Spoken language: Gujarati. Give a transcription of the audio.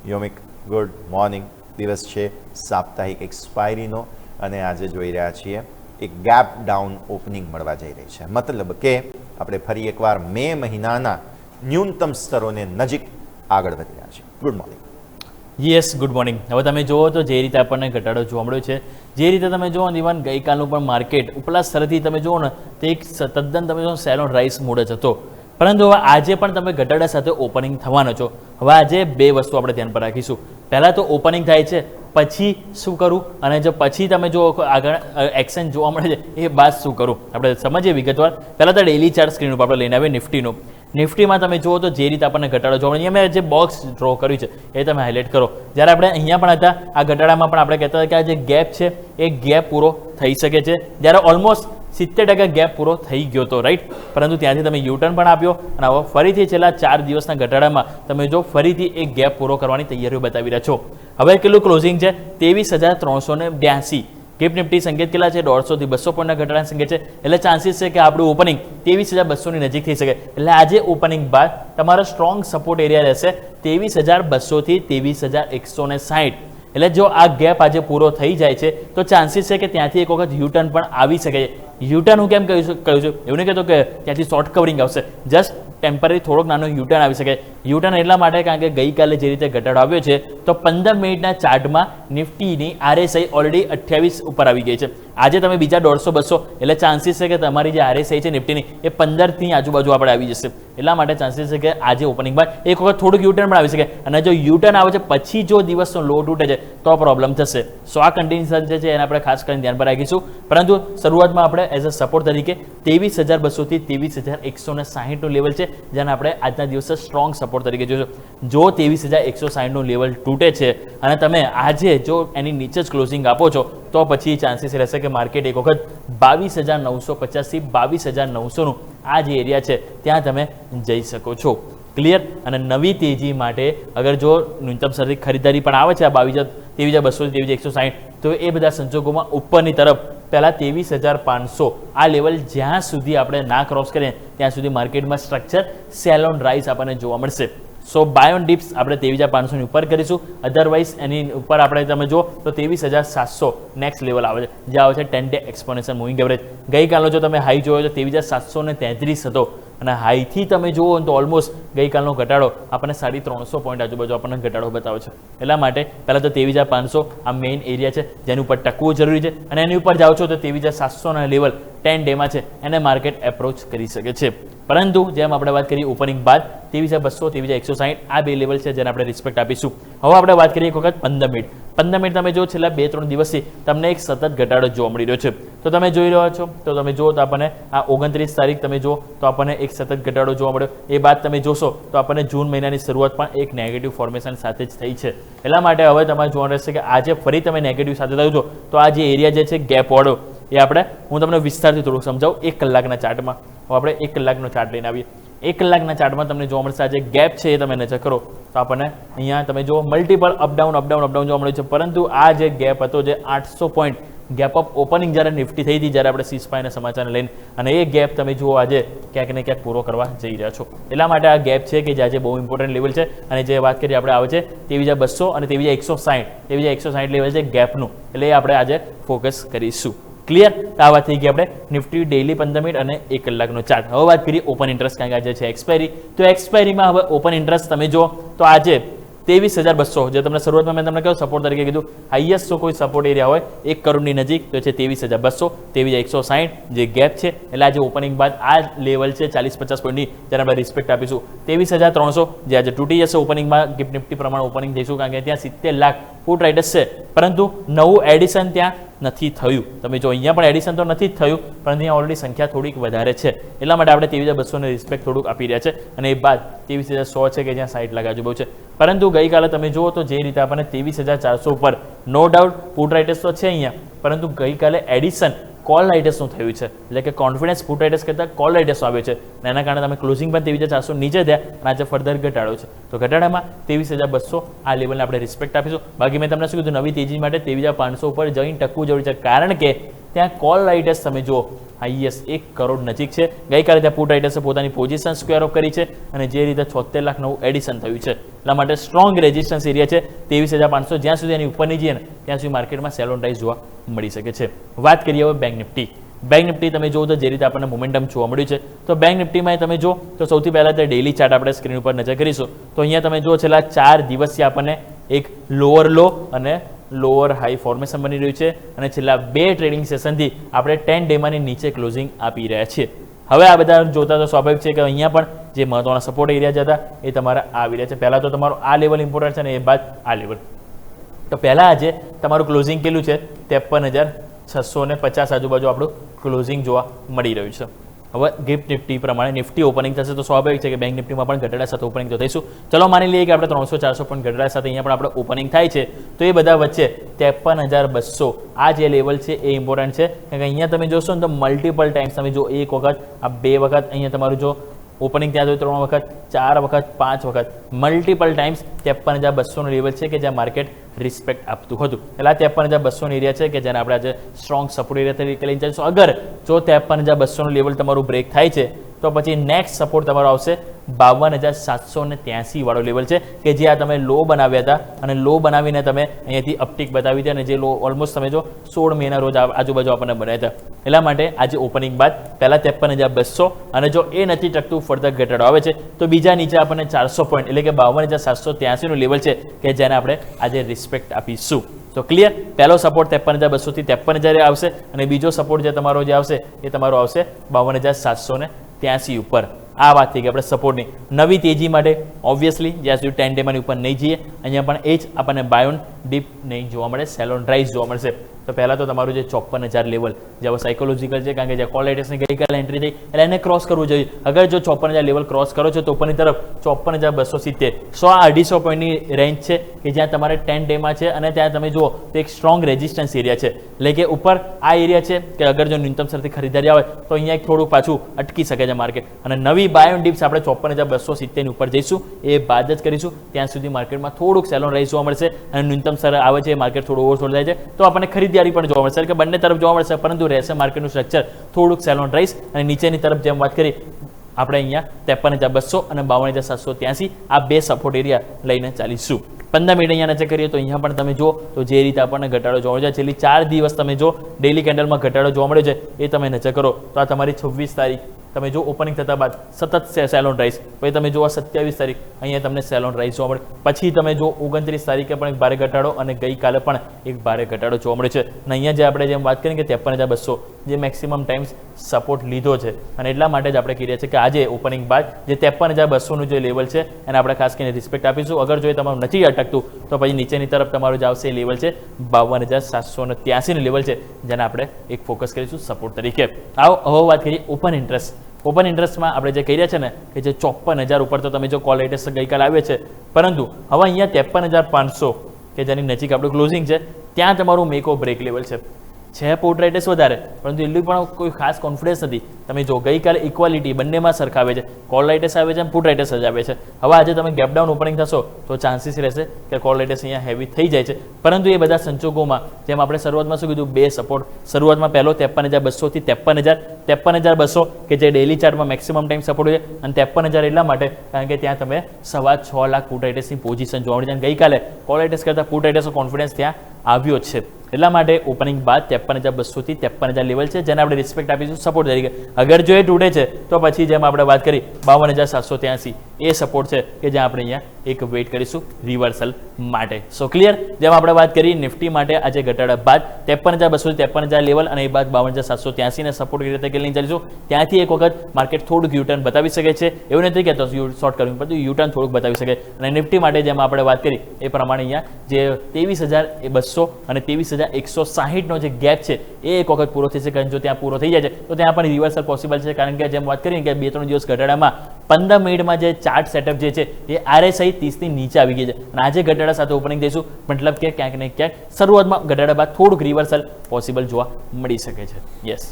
યોમિક ગુડ મોર્નિંગ. દિવસ છે સાપ્તાહિક એક્સપાયરીનો અને આજે જોઈ રહ્યા છીએ એક ગેપ ડાઉન ઓપનિંગ મળવા જઈ રહી છે. મતલબ કે આપણે ફરી એકવાર મે મહિનાના ન્યૂનતમ સ્તરોને નજીક આગળ વધી રહ્યા છીએ. Good morning. Yes, good morning. હવે તમે જુઓ તો જે રીતે આપણને ઘટાડો જોવા મળ્યો છે, જે રીતે તમે જુઓ ઇવન ગઈકાલનું પણ માર્કેટ ઉપલા સ્તરથી તમે જુઓ ને તો એક તદ્દન તમે જુઓ સેલ ઓન રાઈસ મોડ જ હતો. પરંતુ હવે આજે પણ તમે ઘટાડા સાથે ઓપનિંગ થવાનો છો. હવે આજે બે વસ્તુ આપણે ધ્યાન પર રાખીશું. પહેલાં તો ઓપનિંગ થાય છે પછી શું કરું, અને જો પછી તમે જો આગળ એક્શન જોવા મળે છે એ બાદ શું કરું આપણે સમજીએ વિગતવાર. પહેલાં તો ડેઇલી ચાર્ટ સ્ક્રીન ઉપર આપણે લઈને આવીએ નિફ્ટીનું. નિફ્ટીમાં તમે જુઓ તો જે રીતે આપણને ઘટાડો જોવા મળે, અહીંયા મેં જે બોક્સ ડ્રો કર્યું છે એ તમે હાઇલાઇટ કરો. જ્યારે આપણે અહીંયા પણ હતા આ ઘટાડામાં પણ આપણે કહેતા હતા કે આ જે ગેપ છે એ ગેપ પૂરો થઈ શકે છે, જ્યારે ઓલમોસ્ટ 70% ગેપ પૂરો થઈ ગયો હતો, રાઈટ. પરંતુ ત્યાંથી તમે યુટર્ન પણ આપ્યો અને હવે ફરીથી છેલ્લા 4 દિવસના ઘટાડામાં તમે જો ફરીથી એક ગેપ પૂરો કરવાની તૈયારીઓ બતાવી રહ્યા છો. હવે કેટલું ક્લોઝિંગ છે? 23,382. ગિફ્ટ નિફ્ટી સંકેત કેટલા છે? 150 થી 200 પોઈન્ટના ઘટાડાના સંકેત છે. એટલે ચાન્સીસ છે કે આપણું ઓપનિંગ 23,200 ની નજીક થઈ શકે. એટલે આજે ઓપનિંગ બાદ તમારો સ્ટ્રોંગ સપોર્ટ એરિયા રહેશે 23,200 થી 23,160. એટલે જો આ ગેપ આજે પૂરો થઈ જાય છે તો ચાન્સીસ છે કે ત્યાંથી એક વખત યુટર્ન પણ આવી શકે. યુટર્ન હું કેમ કહ્યું છું? એવું નહીં કહેતો કે ત્યાંથી શોર્ટ કવરિંગ આવશે, જસ્ટ ટેમ્પરરી થોડોક નાનો યુટર્ન આવી શકે. યુટર્ન એટલા માટે કારણ કે ગઈકાલે જે રીતે ઘટાડો આવ્યો છે તો 15 મિનિટના ચાર્ટમાં નિફ્ટીની RSI ઓલરેડી 28 ઉપર આવી ગઈ છે. આજે તમે બીજા 150-200 એટલે ચાન્સીસ છે કે તમારી જે RSI છે નિફ્ટીની એ 15ની આજુબાજુ આપણે આવી જશે. એટલા માટે ચાન્સીસ છે કે આજે ઓપનિંગ બાદ એક વખત થોડુંક યુટર્ન પણ આવી શકે. અને જો યુટર્ન આવે છે પછી જો દિવસનો લો તૂટે છે તો પ્રોબ્લેમ થશે. સો આ કન્ડિશન જે છે એને આપણે ખાસ કરીને ધ્યાન પર રાખીશું. પરંતુ શરૂઆતમાં આપણે એઝ અ સપોર્ટ તરીકે 23,200 થી 23,160 નું લેવલ છે, જેને આપણે આજના દિવસે સ્ટ્રોંગ સપોર્ટ તરીકે જોઈશું. જો 23,160 નું લેવલ તૂટે છે અને તમે આજે જો એની નીચે જ ક્લોઝિંગ આપો છો તો પછી ચાન્સીસ રહેશે કે માર્કેટ એક વખત 22,950 થી 22,900 નું આ જે એરિયા છે ત્યાં તમે જઈ શકો છો. ક્લિયર. અને નવી તેજી માટે અગર જો ન્યૂનતમ સ્તરની ખરીદારી પણ આવે છે આ 23,200 થી 23,160 તો એ બધા સંજોગોમાં ઉપરની તરફ પહેલાં 23,500 આ લેવલ જ્યાં સુધી આપણે ના ક્રોસ કરીએ ત્યાં સુધી માર્કેટમાં સ્ટ્રક્ચર સેલ ઓન રાઈસ આપણને જોવા મળશે. સો બાય ઓન ડિપ્સ આપણે 23,500 ની ઉપર કરીશું. અધરવાઇઝ એની ઉપર આપણે તમે જો તો 23,700 નેક્સ્ટ લેવલ આવે છે, જે આવે છે 10 ડે એક્સપોનેન્શિયલ મૂવિંગ એવરેજ. ગઈકાલનો જો તમે હાઈ જોયો તો 23,733 હતો અને હાઈથી તમે જુઓ તો ઓલમોસ્ટ ગઈકાલનો ઘટાડો આપણને 350 પોઈન્ટ આજુબાજુ આપણને ઘટાડો બતાવે છે. એટલા માટે પહેલાં તો 23,500 આ મેઇન એરિયા છે જેની ઉપર ટકવું જરૂરી છે, અને એની ઉપર જાઓ છો તો 23,700ના લેવલ 10 ડેમાં છે એને માર્કેટ એપ્રોચ કરી શકે છે. પરંતુ જેમ આપણે વાત કરીએ ઓપનિંગ બાદ 23,200 23,160 આ બે લેવલ છે જેને આપણે રિસ્પેક્ટ આપીશું. હવે આપણે વાત કરીએ એક વખત 15 મિનિટ. 15 મિનિટ તમે જો છેલ્લા 2-3 દિવસથી તમને એક સતત ઘટાડો જોવા મળી રહ્યો છે. તો તમે જોઈ રહ્યા છો તો તમે જુઓ તો આપણને આ 29 તારીખ તમે જુઓ તો આપણને એક સતત ઘટાડો જોવા મળ્યો. એ બાદ તમે જોશો તો આપણને જૂન મહિનાની શરૂઆત પણ એક નેગેટિવ ફોર્મેશન સાથે જ થઈ છે. એટલા માટે હવે તમારે જોવાનું રહેશે કે આજે ફરી તમે નેગેટિવ સાથે થયું છો તો આ જે એરિયા જે છે ગેપ વાળો એ આપણે હું તમને વિસ્તારથી થોડુંક સમજાવું. 1 કલાકના ચાર્ટમાં આપણે 1 કલાકનો ચાર્ટ લઈને આવીએ. 1 કલાકના ચાર્ટમાં તમને જોવા મળશે આ જે ગેપ છે એ તમે નજર કરો તો આપણને અહીંયા તમે જુઓ મલ્ટિપલ અપડાઉન જોવા મળે છે. પરંતુ આ જે ગેપ હતો જે 800 પોઈન્ટ ગેપ અપ ઓપનિંગ જ્યારે નિફ્ટી થઈ હતી જ્યારે આપણે સીસપાઈના સમાચારને લઈને, અને એ ગેપ તમે જુઓ આજે ક્યાંક ને ક્યાંક પૂરો કરવા જઈ રહ્યા છો. એટલા માટે આ ગેપ છે કે જે આજે બહુ ઇમ્પોર્ટન્ટ લેવલ છે. અને જે વાત કરીએ આપણે આવે છે 23,200 અને 23,160 23,160 લેવલ છે ગેપનું, એટલે એ આપણે આજે ફોકસ કરીશું. ક્લિયર. તો આ વાત થઈ ગઈ આપણે નિફ્ટી ડેઇલી 15 મિનિટ અને 1 કલાકનો ચાર્ટ. હવે વાત કરીએ ઓપન ઇન્ટરેસ્ટ, કારણ કે આજે છે એક્સપાયરી. તો એક્સપાયરીમાં હવે ઓપન ઇન્ટરેસ્ટ તમે જો તો આજે 23,200 જે તમને શરૂઆતમાં મેં તમને કહ્યું સપોર્ટ તરીકે કીધું, હાઈએસ્ટ જો કોઈ સપોર્ટ એરિયા હોય 1 કરોડની નજીક તો છે 23,200 23,160 જે ગેપ છે. એટલે આજે ઓપનિંગ બાદ આ લેવલ છે 40-50 પોઈન્ટની જેને આપણે રિસ્પેક્ટ આપીશું. 23,300 જે આજે તૂટી જશે ઓપનિંગમાં ગિફ્ટ નિફ્ટી પ્રમાણે ઓપનિંગ થઈશું, કારણ કે ત્યાં 70 લાખ ફૂટ રાઇડર્સ છે પરંતુ નવું એડિશન ત્યાં નથી થયું. તમે જો અહીંયા પણ એડિશન તો નથી જ થયું, પરંતુ અહીંયા ઓલરેડી સંખ્યા થોડીક વધારે છે. એટલા માટે આપણે 23,200 ને રિસ્પેક્ટ થોડુંક આપી રહ્યા છે. અને એ બાદ 23,100 છે કે જ્યાં 60 લાખ આજુબાજુ છે. પરંતુ ગઈકાલે તમે જુઓ તો જે રીતે આપણને 23,400 ઉપર નો ડાઉટ પુટ રાઇટર્સ તો છે અહીંયા, પરંતુ ગઈકાલે એડિશન કોલ રાઇટર્સનું થયું છે. એટલે કે કોન્ફિડન્સ પુટ રાઇટર્સ કરતાં કોલ રાઇટર્સ આવ્યો છે, અને એના કારણે તમે ક્લોઝિંગ પણ 23,400 નીચે થયા અને આજે ફર્ધર ઘટાડો છે. તો ઘટાડામાં 23,200 આ લેવલને આપણે રિસ્પેક્ટ આપીશું. બાકી મેં તમને શું કીધું, નવી તેજી માટે 23,500 ઉપર જઈને ટકવું જરૂરી છે, કારણ કે ત્યાં કોલ રાઇટર્સ તમે જુઓ હાઈએસ્ટ 1 કરોડ નજીક છે. ગઈકાલે ત્યાં પુટ રાઇટર્સે પોતાની પોઝિશન સ્ક્વેર ઓફ કરી છે અને જે રીતે 76 લાખ નવું એડિશન થયું છે એટલા માટે સ્ટ્રોંગ રેઝિસ્ટન્સ એરિયા છે 23,500. જ્યાં સુધી એની ઉપરની જઈએ ને ત્યાં સુધી માર્કેટમાં સેલ ઓન રાઇઝ જોવા મળી શકે છે. વાત કરીએ હવે બેંક નિફ્ટી. બેંક નિફ્ટી તમે જુઓ તો જે રીતે આપણને મોમેન્ટમ જોવા મળ્યું છે તો બેંક નિફ્ટીમાં તમે જો તો સૌથી પહેલાં તો ડેઇલી ચાર્ટ આપણે સ્ક્રીન ઉપર નજર કરીશું તો અહીંયા તમે જુઓ છેલ્લા 4 દિવસથી આપણને એક લોઅર લો અને લોઅર હાઈ ફોર્મેશન બની રહ્યું છે અને છેલ્લા 2 ટ્રેડિંગ સેશનથી આપણે 10 ડેમાંની નીચે ક્લોઝિંગ આપી રહ્યા છીએ. હવે આ બધા જોતા તો સ્વાભાવિક છે કે અહીંયા પણ જે મહત્વના સપોર્ટ એરિયા જ હતા એ તમારા આવી રહ્યા છે. પહેલાં તો તમારું આ લેવલ ઇમ્પોર્ટન્ટ છે અને એ બાદ આ લેવલ. તો પહેલાં આજે તમારું ક્લોઝિંગ કેટલું છે 53,650 આજુબાજુ આપણું ક્લોઝિંગ જોવા મળી રહ્યું છે. હવે ગિફ્ટ નિફ્ટી પ્રમાણે નિફ્ટી ઓપનિંગ થશે તો સ્વાભાવિક છે કે બેંક નિફ્ટીમાં પણ ઘટાડા સાથે ઓપનિંગ તો થઈશું. ચલો માની લઈએ કે આપણે 300-400 પોઈન્ટ ઘટાડા સાથે અહીંયા પણ આપણે ઓપનિંગ થાય છે તો એ બધા વચ્ચે 53,200 આ જે લેવલ છે એ ઇમ્પોર્ટન્ટ છે કારણ કે અહીંયા તમે જોશો ને તો મલ્ટિપલ ટાઈમ્સ તમે જો એક વખત આ 2 વખત અહીંયા તમારું જો ઓપનિંગ ત્યાં જોઈએ 3 વખત 4 વખત 5 વખત મલ્ટિપલ ટાઈમ્સ 53,200નો લેવલ છે કે જ્યાં માર્કેટ રિસ્પેક્ટ આપતું હતું. એટલે આ 53,200નો એરિયા છે કે જેને આપણે આજે સ્ટ્રોંગ સપોર્ટ એરિયા તરીકે લઈને જઈશું. અગર જો 53,200નું લેવલ તમારું બ્રેક થાય છે તો પછી નેક્સ્ટ સપોર્ટ તમારો આવશે 52,783 વાળો લેવલ છે કે જે આ તમે લો બનાવ્યા હતા અને લો બનાવીને તમે અહીંયાથી અપટીક બતાવી હતી અને જે લો ઓલમોસ્ટ તમે જો 16 મેના રોજ આજુબાજુ આપણને બનાવ્યા હતા. એટલા માટે આજે ઓપનિંગ બાદ પહેલાં 53,200 અને જો એ નથી ટકતું ફર્ધર ઘટાડો આવે છે તો બીજા નીચે આપણને 400 પોઈન્ટ એટલે કે 52,783નું લેવલ છે કે જેને આપણે આજે રિસ્પેક્ટ આપીશું. તો ક્લિયર પહેલો સપોર્ટ 53,200 થી 53,000 આવશે અને બીજો સપોર્ટ જે તમારો જે આવશે એ તમારો આવશે 52,783 ઉપર. આ વાત થઈ ગઈ આપણે સપોર્ટની. નવી તેજી માટે ઓબ્વિયસલી જ્યાં સુધી 10 ડેમાંની ઉપર નહીં જઈએ અહીંયા પણ એ જ આપણને બાય ઓન ડીપ નહીં જોવા મળે, સેલ ઓન રાઇઝ જોવા મળશે. તો પહેલાં તો તમારું જે 54,000 લેવલ જે હવે સાયકોલોજીકલ છે કારણ કે જે કોલ રાઇટર્સની ગઈકાલે એન્ટ્રી થઈ એટલે એને ક્રોસ કરવું જોઈએ. અગર જો 54,000 લેવલ ક્રોસ કરો છો તો ઉપરની તરફ 54,270 100-250 પોઈન્ટની રેન્જ છે કે જ્યાં તમારે 10 ડેમાં છે અને ત્યાં તમે જુઓ તો એક સ્ટ્રોંગ રેઝિસ્ટન્સ એરિયા છે. એટલે કે ઉપર આ એરિયા છે કે અગર જો ન્યૂનતમ સ્તરથી ખરીદારી આવે તો અહીંયા એક થોડું પાછું અટકી શકે છે માર્કેટ અને નવી બાય ઓન ડિપ્સ આપણે 54,270 ની ઉપર જઈશું એ બાદ જ કરીશું. ત્યાં સુધી માર્કેટમાં થોડુંક સેલ ઓન રાઇઝ જોવા મળશે અને ન્યૂનતમ સ્તર આવે છે માર્કેટ થોડું ઓવરસોલ્ડ થાય છે તો આપણને ખરીદારી પણ જોવા મળશે કે બંને તરફ જોવા મળશે પરંતુ રહેશે માર્કેટનું સ્ટ્રક્ચર થોડુંક સેલ ઓન રાઇઝ અને નીચેની તરફ જેમ વાત કરી આપણે અહીંયા 53,200 અને 52,783 આ 2 સપોર્ટ એરિયા લઈને ચાલીશું. 15 મિનિટ અહીંયા નજર કરીએ તો અહીંયા પણ તમે જુઓ તો જે રીતે આપણને ઘટાડો જોવા મળે છે છેલ્લી 4 દિવસ તમે જો ડેઇલી કેન્ડલમાં ઘટાડો જોવા મળે છે એ તમે નજર કરો તો આ તમારી 26 તારીખ તમે જો ઓપનિંગ થતા બાદ સતત સેલ ઓન રાઇઝ પછી તમે જુઓ 27 તારીખ અહીંયા તમને સેલ ઓન રાઇઝ જોવા મળે પછી તમે જો 29 તારીખે પણ એક ભારે ઘટાડો અને ગઈકાલે પણ એક ભારે ઘટાડો જોવા મળે છે અને અહીંયા જે આપણે જેમ વાત કરીએ કે 53,200 જે મેક્સિમમ ટાઈમ્સ સપોર્ટ લીધો છે અને એટલા માટે જ આપણે કહીએ છીએ કે આજે ઓપનિંગ બાદ જે 53,200નું જે લેવલ છે એને આપણે ખાસ કરીને રિસ્પેક્ટ આપીશું. અગર જો એ તમારું નથી અટકતું તો પછી નીચેની તરફ તમારું જે આવશે એ લેવલ છે 52,783નું લેવલ છે જેને આપણે એક ફોકસ કરીશું સપોર્ટ તરીકે. હવે વાત કરીએ ઓપન ઇન્ટરેસ્ટ. ઓપન ઇન્ટરેસ્ટમાં આપણે જે કહી રહ્યા છે ને કે જે 54,000 ઉપર તો તમે જો કોલ રાઇટર્સ ગઈકાલે આવે છે પરંતુ હવે અહીંયા 53,500 કે જેની નજીક આપણું ક્લોઝિંગ છે ત્યાં તમારું મેક ઓ બ્રેક લેવલ છે પુટ રાઇટર્સ વધારે પરંતુ એટલું પણ કોઈ ખાસ કોન્ફિડન્સ નથી. તમે જો ગઈકાલે ઇક્વાલિટી બંનેમાં સરખાવે છે કોલ રાઇટર્સ આવે છે અને પુટ રાઇટર્સ જ આવે છે. હવે આજે તમે ગેપ ડાઉન ઓપનિંગ થશો તો ચાન્સીસ રહેશે કે કોલ રાઇટર્સ અહીંયા હેવી થઈ જાય છે પરંતુ એ બધા સંજોગોમાં જેમ આપણે શરૂઆતમાં શું કીધું 2 સપોર્ટ શરૂઆતમાં પહેલો 53,200 થી 53,200 કે જે ડેઇલી ચાર્ટમાં મેક્સિમમ ટાઈમ સપોર્ટ છે અને 53,000 એટલા માટે કારણ કે ત્યાં તમે 6.25 લાખ પુટ રાઇટર્સની પોઝિશન જોવા મળી છે અને ગઈકાલે કોલ રાઇટર્સ કરતાં પુટ રાઇટર્સનો કોન્ફિડન્સ ત્યાં આવ્યો જ છે. એટલા માટે ઓપનિંગ બાદ 53,200 થી 53,000 લેવલ છે જેને આપણે રિસ્પેક્ટ આપીશું સપોર્ટ તરીકે. અગર જો એ તૂટે છે તો પછી જેમ આપણે વાત કરી 52,783 એ સપોર્ટ છે કે જ્યાં આપણે અહીંયા એક વેઇટ કરીશું રિવર્સલ માટે. સો ક્લિયર જેમ આપણે વાત કરી નિફ્ટી માટે આજે ઘટાડા બાદ 53,200 થી 53,000 લેવલ અને એ બાદ 52,783 ને સપોર્ટ તરીકે લઈને ચાલીશું. ત્યાંથી એક વખત માર્કેટ થોડુંક યુટર્ન બતાવી શકે છે એવું નથી કહેતો શોર્ટ કરવું પરંતુ યુટર્ન થોડુંક બતાવી શકે અને નિફ્ટી માટે જેમ આપણે વાત કરી એ પ્રમાણે અહીંયા જે 23,200 અને 23,160નો જે ગેપ છે એ એક વખત પૂરો થઈ શકે. જો ત્યાં પૂરો થઈ જાય છે તો ત્યાં પણ રિવર્સલ પોસિબલ છે કારણ કે જેમ વાત કરીએ કે 2-3 દિવસ ઘટાડામાં 15 મિનિટમાં જે ચાર્ટ સેટઅપ જે છે એ RSI 30 ની નીચે આવી ગઈ છે અને આજે ઘટાડા સાથે ઓપનિંગ દઈશું મતલબ કે ક્યાંક ને ક્યાંક શરૂઆતમાં ઘટાડા બાદ થોડુંક રિવર્સલ પોસિબલ જોવા મળી શકે છે. યસ.